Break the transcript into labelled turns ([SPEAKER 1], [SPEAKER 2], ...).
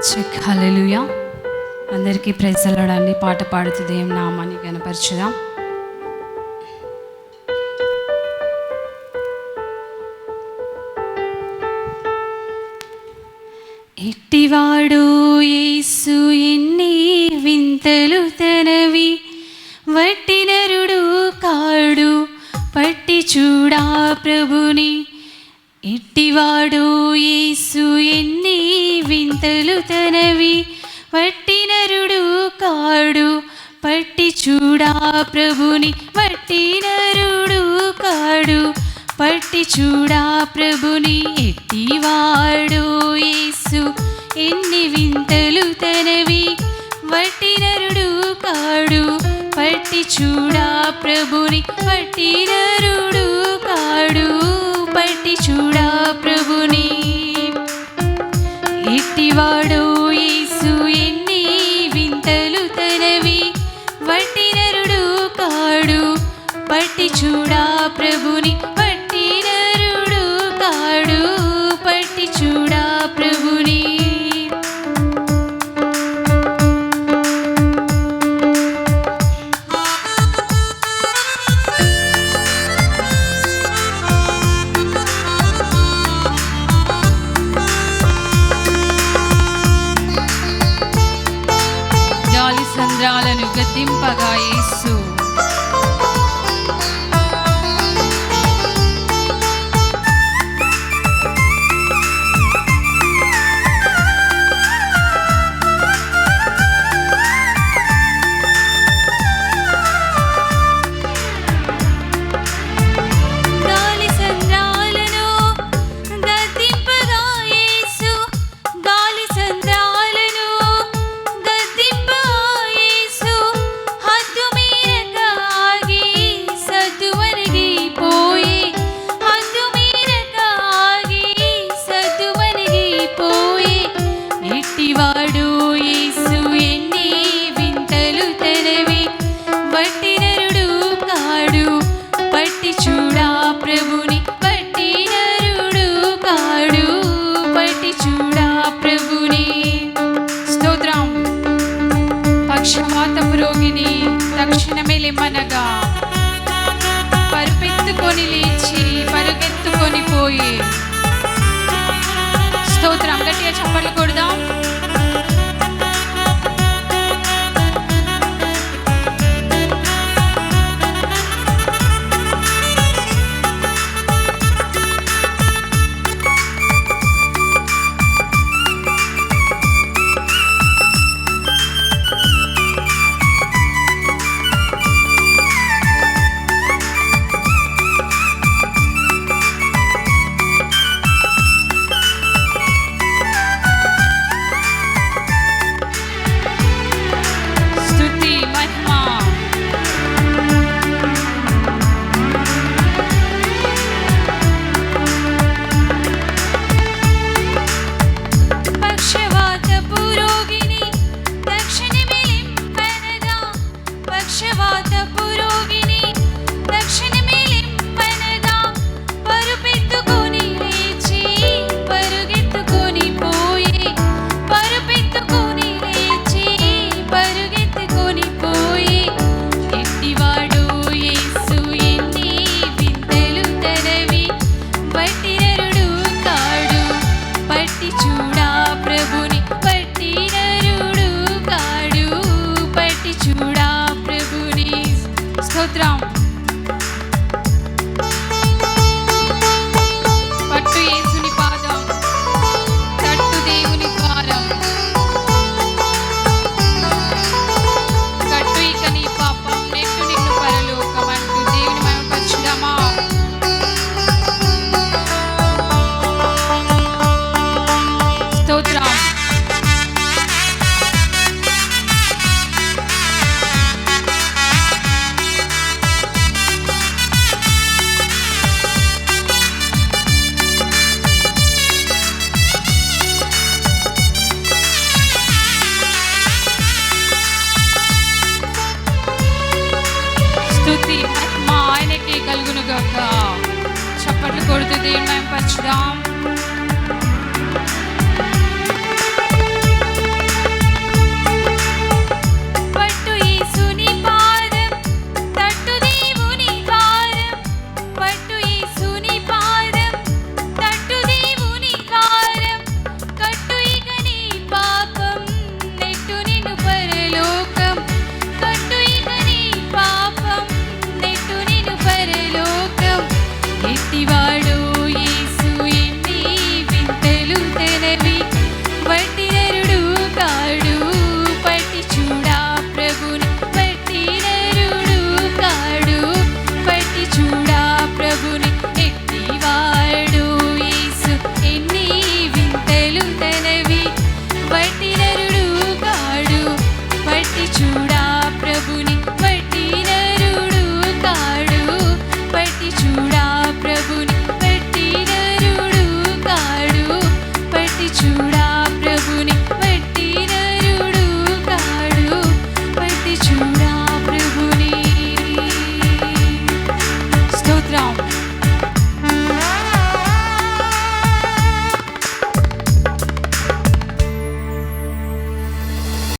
[SPEAKER 1] Check హల్లెలూయా. అందరికీ praise lord. పాట పాడుతూ దేవుని నామాన్ని గణపరచుదాం. ఎట్టివాడు యేసు ఎన్ని వింతలు తనవి, వట్టి నరుడు కాడు పట్టి చూడా ప్రభుని. ఎట్టివాడు యేసు ఎన్ని వింతలు తనవి, వట్టి నరుడు కాడు పట్టి చూడా ప్రభుని. వట్టి నరుడు కాడు పట్టి చూడా ప్రభుని. ఎట్టివాడు యేసు ఎన్ని వింతలు తనవి, వట్టి నరుడు కాడు పట్టి చూడా ప్రభుని. వట్టి నరుడు కాడు పట్టి చూడా ప్రభుని. ఎట్టివాడు యేసు ఎన్ని వింతలు తనవి, వట్టి నరుడు కాడు పట్టి చూడా ప్రభుని. వట్టి నరుడు కాడు పట్టి చూడా ప్రభుని. గాలి సంద్రాలను గద్దింపగా యేసు, రోగిని తక్షణమే లేమనగా పరుపెత్తుకొని లేచి పరుగెత్తుకొని పోయి. స్తోత్రం. గట్టిగా చప్పట్లు కొడదాం. స్తోత్రం. పట్టు యేసుని పాదం, తట్టు దేవుని ద్వారం, కట్టు ఇక నీ పాపం, నెట్టు నిన్ను పరలోకం అంటూ దేవుని మహిమపరచుదామా. స్తోత్రం. స్తుతి మహిమ ఆయనకే కలుగును గాక. చప్పట్లు కొడుతూ దేవుని మహిమపరచుదాం. చూడా ప్రభుని వట్టి నరుడు కాడు వట్టి చూడా ప్రభుని స్తోత్రం